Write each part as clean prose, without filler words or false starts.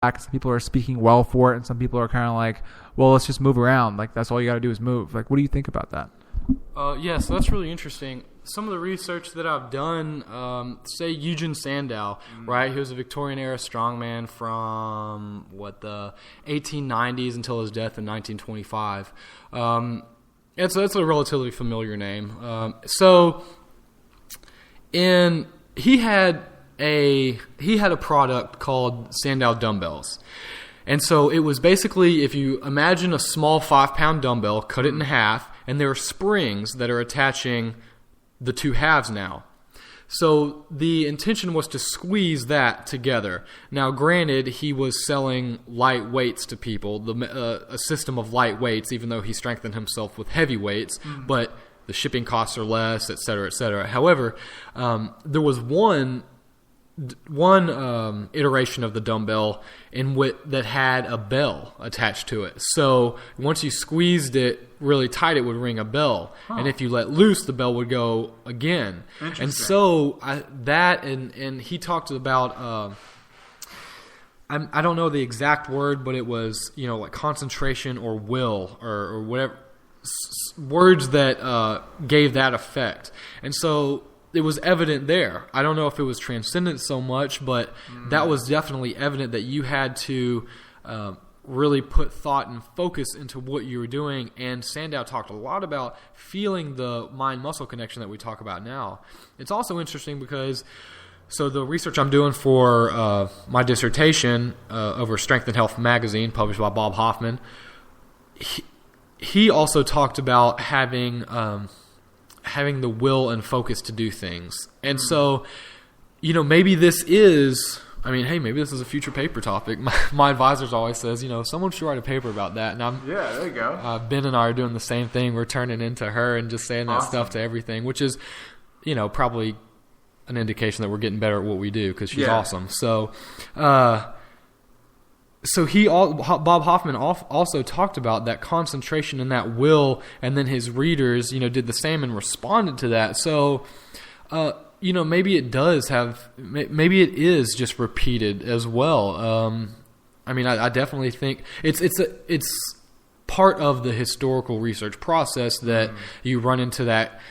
some people are speaking well for it, and some people are kind of like, well, let's just move around. Like, that's all you got to do is move. Like, what do you think about that? Yeah, so that's really interesting. Some of the research that I've done, say Eugen Sandow, right? He was a Victorian-era strongman from, the 1890s until his death in 1925. It's a relatively familiar name. He had a product called Sandow dumbbells. And so it was basically, if you imagine a small 5-pound dumbbell, cut it in half, and there are springs that are attaching the two halves now. So the intention was to squeeze that together. Now, granted, he was selling light weights to people, a system of light weights, even though he strengthened himself with heavy weights, but the shipping costs are less, et cetera, et cetera. However, there was one iteration of the dumbbell that had a bell attached to it. So once you squeezed it really tight, it would ring a bell. And if you let loose, the bell would go again. And so and he talked about, I don't know the exact word, but it was, like concentration or will or whatever, words that gave that effect. And so it was evident there. I don't know if it was transcendent so much, but that was definitely evident that you had to really put thought and focus into what you were doing. And Sandow talked a lot about feeling the mind-muscle connection that we talk about now. It's also interesting because the research I'm doing for my dissertation over Strength and Health magazine, published by Bob Hoffman, he also talked about having the will and focus to do things. And so, maybe this is, maybe this is a future paper topic. My advisors always says, someone should write a paper about that. And there you go. Ben and I are doing the same thing. We're turning into her and just saying that stuff to everything, which is, probably an indication that we're getting better at what we do because she's awesome. So, Bob Hoffman also talked about that concentration and that will, and then his readers, did the same and responded to that. So, maybe it maybe it is just repeated as well. I definitely think it's part of the historical research process that you run into that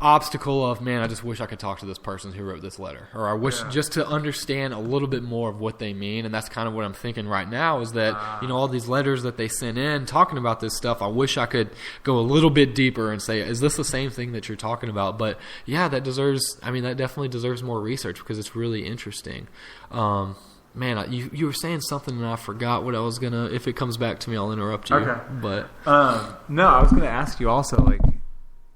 obstacle of, man, I just wish I could talk to this person who wrote this letter, or I wish just to understand a little bit more of what they mean. And that's kind of what I'm thinking right now is that, all these letters that they sent in talking about this stuff, I wish I could go a little bit deeper and say, is this the same thing that you're talking about? But yeah, that definitely deserves more research because it's really interesting. Man, you were saying something and I forgot what I was going to, if it comes back to me, I'll interrupt you. Okay. But no, I was going to ask you also, like,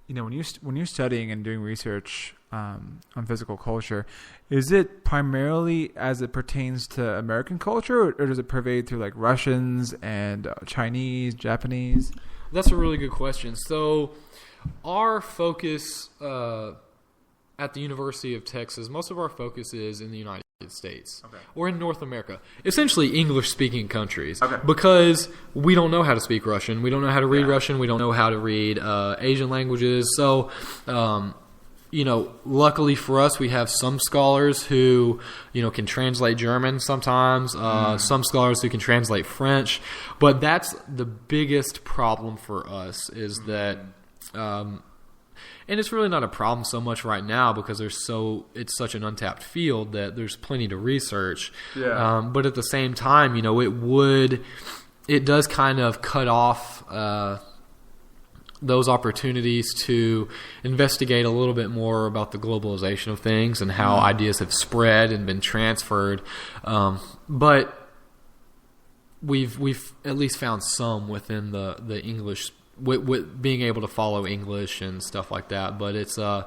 when you're studying and doing research on physical culture, is it primarily as it pertains to American culture, or does it pervade through like Russians and Chinese, Japanese? That's a really good question. So our focus at the University of Texas, most of our focus is in the United States or in North America, essentially English-speaking countries, because we don't know how to speak Russian, we don't know how to read Russian, we don't know how to read Asian languages. So, luckily for us, we have some scholars who, can translate German sometimes, some scholars who can translate French, but that's the biggest problem for us is that. And it's really not a problem so much right now because it's such an untapped field that there's plenty to research. But at the same time, it does kind of cut off those opportunities to investigate a little bit more about the globalization of things and how ideas have spread and been transferred. But we've at least found some within the English. With being able to follow English and stuff like that. But it's, for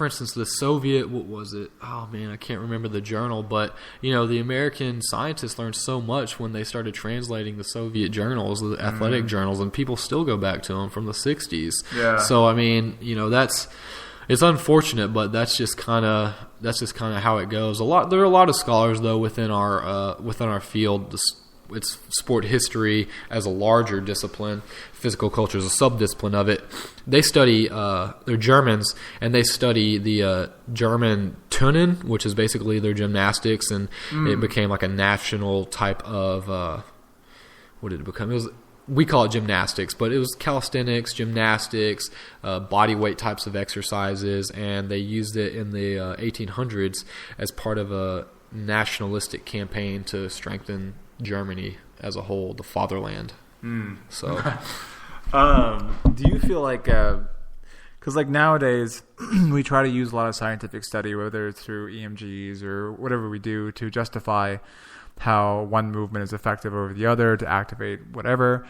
instance, the Soviet, what was it? Oh, man, I can't remember the journal. But, the American scientists learned so much when they started translating the Soviet journals, the athletic journals, and people still go back to them from the 60s. So, it's unfortunate, but that's just kind of how it goes. There are a lot of scholars, though, within our field, it's sport history as a larger discipline. Physical culture is a sub-discipline of it. They study, they're Germans, and they study the German Turnen, which is basically their gymnastics, and it became like a national type of, what did it become? We call it gymnastics, but it was calisthenics, gymnastics, body weight types of exercises, and they used it in the 1800s as part of a nationalistic campaign to strengthen Germany as a whole, the fatherland. So, do you feel like, because like nowadays we try to use a lot of scientific study, whether it's through EMGs or whatever we do, to justify how one movement is effective over the other, to activate whatever.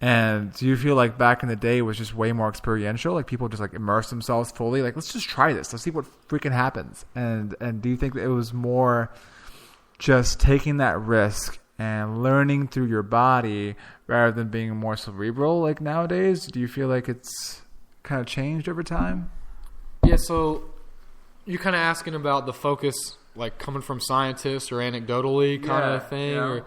And do you feel like back in the day it was just way more experiential? Like people just like immerse themselves fully. Like, let's just try this. Let's see what freaking happens. And do you think that it was more just taking that risk and learning through your body rather than being more cerebral like nowadays? Do you feel like it's kind of changed over time? Yeah, so you're kind of asking about the focus, like coming from scientists or anecdotally kind of thing?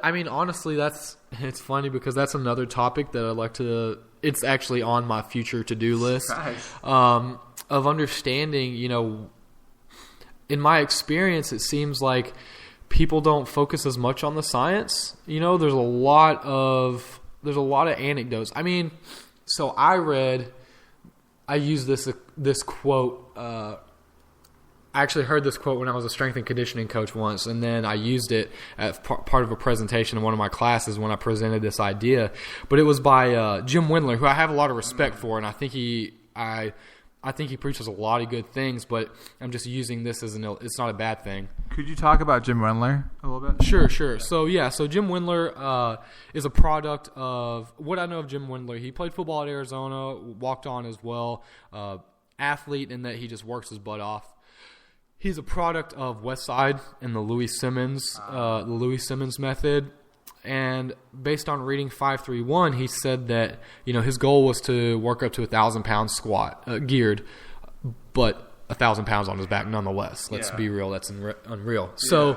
I mean, honestly, it's funny because that's another topic that I'd like to, it's actually on my future to-do list. Nice. Of understanding, in my experience, it seems like people don't focus as much on the science. There's a lot of anecdotes. I mean, so I used this quote. I actually heard this quote when I was a strength and conditioning coach once, and then I used it as part of a presentation in one of my classes when I presented this idea. But it was by Jim Wendler, who I have a lot of respect for, and I think he preaches a lot of good things. But I'm just using this as it's not a bad thing. Could you talk about Jim Wendler a little bit? Sure. So Jim Wendler is a product of what I know of Jim Wendler. He played football at Arizona, walked on as well, athlete in that he just works his butt off. He's a product of Westside and the Louis Simmons method. And based on reading 531, he said that, his goal was to work up to 1,000 pounds squat, geared, but 1,000 pounds on his back nonetheless. Let's be real. That's unreal. So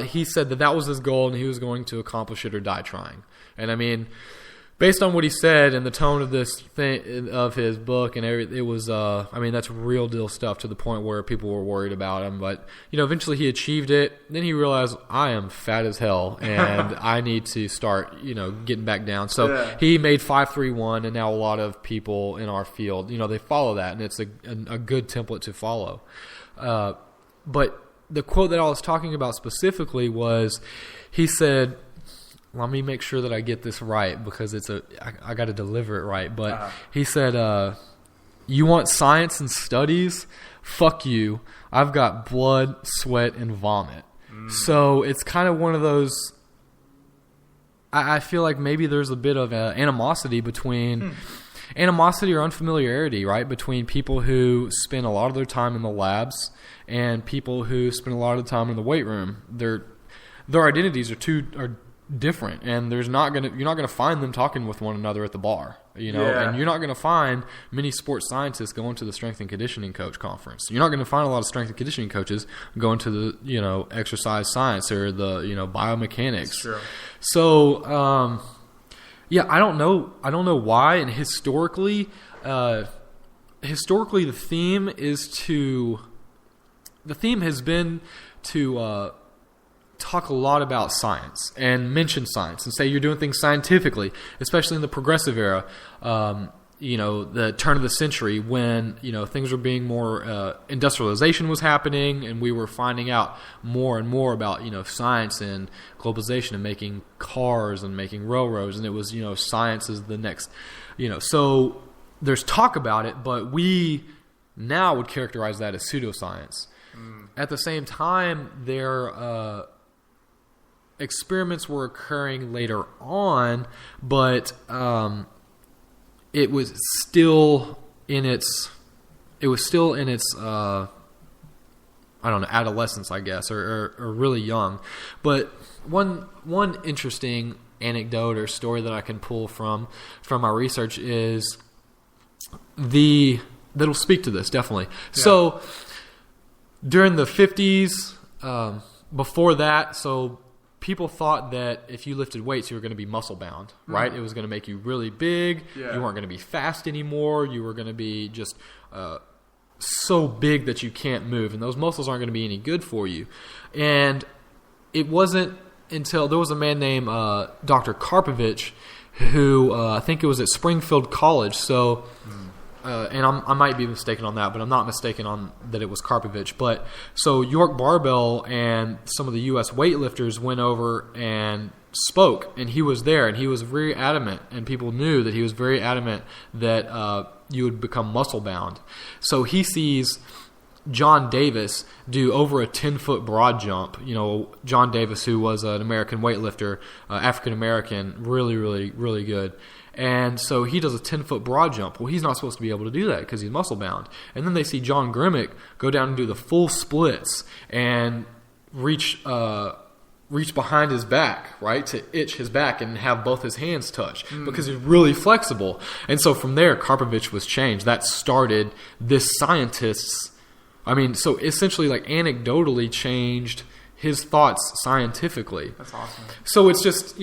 he said that was his goal and he was going to accomplish it or die trying. And I mean, based on what he said and the tone of this thing, of his book and everything, it was, that's real deal stuff to the point where people were worried about him. But, eventually he achieved it. Then he realized, I am fat as hell and I need to start, getting back down. So he made 531, and now a lot of people in our field, they follow that, and it's a good template to follow. But the quote that I was talking about specifically was, he said, let me make sure that I get this right because I got to deliver it right. But he said, you want science and studies? Fuck you. I've got blood, sweat, and vomit. So it's kind of one of those, I feel like maybe there's a bit of animosity or unfamiliarity, right? Between people who spend a lot of their time in the labs and people who spend a lot of the time in the weight room. Their identities are different, and you're not gonna find them talking with one another at the bar, and you're not gonna find many sports scientists going to the strength and conditioning coach conference. You're not gonna find a lot of strength and conditioning coaches going to the exercise science or the biomechanics. Sure. So I don't know why, and historically the theme has been to talk a lot about science and mention science and say you're doing things scientifically, especially in the progressive era, the turn of the century when, things were being more, industrialization was happening and we were finding out more and more about, science and globalization and making cars and making railroads. And it was, science is the next, so there's talk about it, but we now would characterize that as pseudoscience. At the same time, there experiments were occurring later on, but it was still in its adolescence, I guess, or really young. But one interesting anecdote or story that I can pull from my research is that'll speak to this definitely. Yeah. So during the 50s, before that, so people thought that if you lifted weights, you were going to be muscle bound, right? It was going to make you really big. Yeah. You weren't going to be fast anymore. You were going to be just so big that you can't move, and those muscles aren't going to be any good for you. And it wasn't until there was a man named Dr. Karpovich who I think it was at Springfield College. So, and I might be mistaken on that, but I'm not mistaken on that it was Karpovich. But so York Barbell and some of the U.S. weightlifters went over and spoke, and he was there, and he was very adamant, and people knew that he was very adamant that you would become muscle bound. So he sees John Davis do over a 10-foot broad jump. You know, John Davis, who was an American weightlifter, African-American, really, really, really good. And so he does a 10-foot broad jump. Well, he's not supposed to be able to do that because he's muscle-bound. And then they see John Grimmick go down and do the full splits and reach behind his back, right, to itch his back and have both his hands touch because he's really flexible. And so from there, Karpovich was changed. That started this scientist's, so essentially like anecdotally changed his thoughts scientifically. That's awesome. So it's just,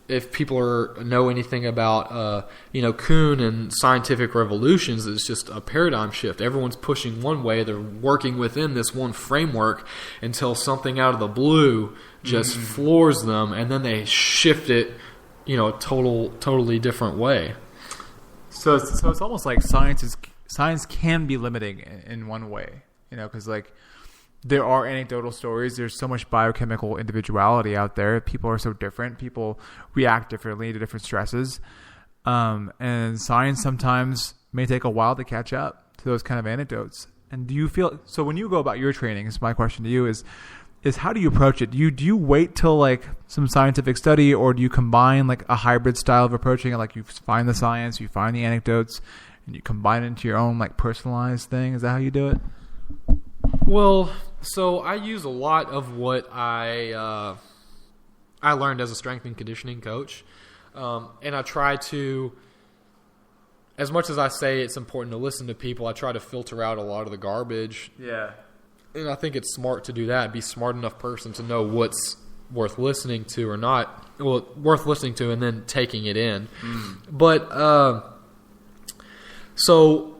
if people know anything about, Kuhn and scientific revolutions, it's just a paradigm shift. Everyone's pushing one way. They're working within this one framework until something out of the blue just floors them, and then they shift it, a totally different way. So it's almost like science can be limiting in one way, because like there are anecdotal stories. There's so much biochemical individuality out there. People are so different. People react differently to different stresses. And science sometimes may take a while to catch up to those kind of anecdotes. And do you feel, so when you go about your training, my question to you is how do you approach it? Do you wait till like some scientific study, or do you combine like a hybrid style of approaching it? Like you find the science, you find the anecdotes, and you combine it into your own like personalized thing? Is that how you do it? Well, so I use a lot of what I learned as a strength and conditioning coach, and I try to, as much as I say it's important to listen to people, I try to filter out a lot of the garbage. Yeah. And I think it's smart to do that. Be a smart enough person to know what's worth listening to or not. Well, worth listening to and then taking it in. But so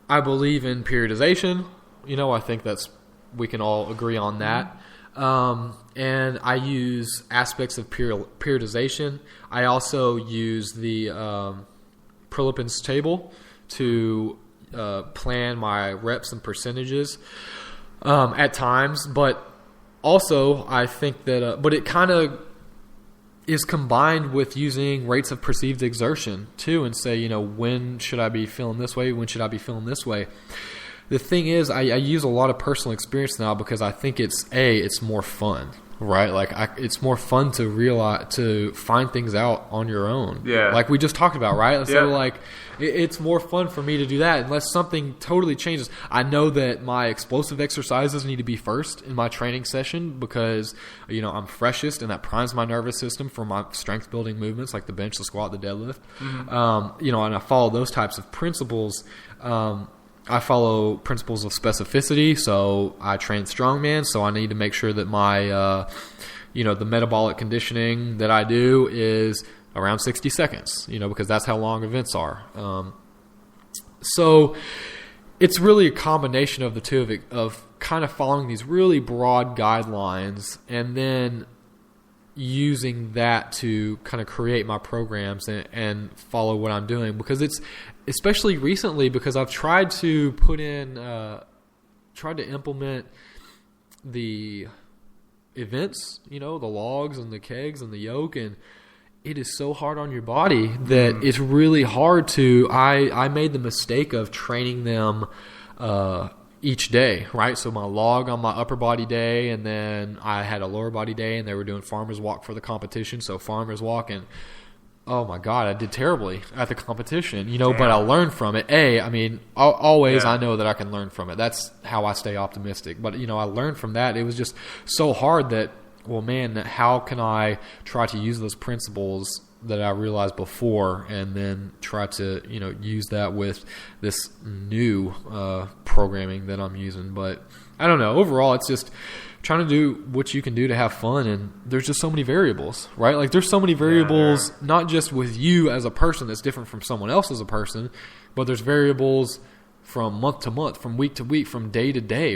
I believe in periodization. I think we can all agree on that. And I use aspects of periodization. I also use the Prilepin's table to plan my reps and percentages at times. But also I think that but it kind of is combined with using rates of perceived exertion too, and say, when should I be feeling this way? When should I be feeling this way? The thing is, I use a lot of personal experience now because I think it's more fun, right? Like it's more fun to find things out on your own. Yeah. Like we just talked about, right? So it's more fun for me to do that unless something totally changes. I know that my explosive exercises need to be first in my training session because, I'm freshest, and that primes my nervous system for my strength building movements like the bench, the squat, the deadlift. And I follow those types of principles. I follow principles of specificity, so I train strongman, so I need to make sure that my, the metabolic conditioning that I do is around 60 seconds, because that's how long events are. So it's really a combination of the two of kind of following these really broad guidelines and then using that to kind of create my programs and follow what I'm doing, because it's especially recently because I've tried to implement the events, the logs and the kegs and the yoke, and it is so hard on your body that it's really hard to, I made the mistake of training them each day, right? So my log on my upper body day, and then I had a lower body day, and they were doing farmer's walk for the competition. So farmer's walk, and oh my God, I did terribly at the competition, but I learned from it. I know that I can learn from it. That's how I stay optimistic. But, I learned from that. It was just so hard that, well, man, how can I try to use those principles that I realized before and then try to, use that with this new programming that I'm using. But I don't know. Overall, it's just trying to do what you can do to have fun, and there's just so many variables, right? Like there's so many variables, not just with you as a person that's different from someone else as a person, but there's variables from month to month, from week to week, from day to day.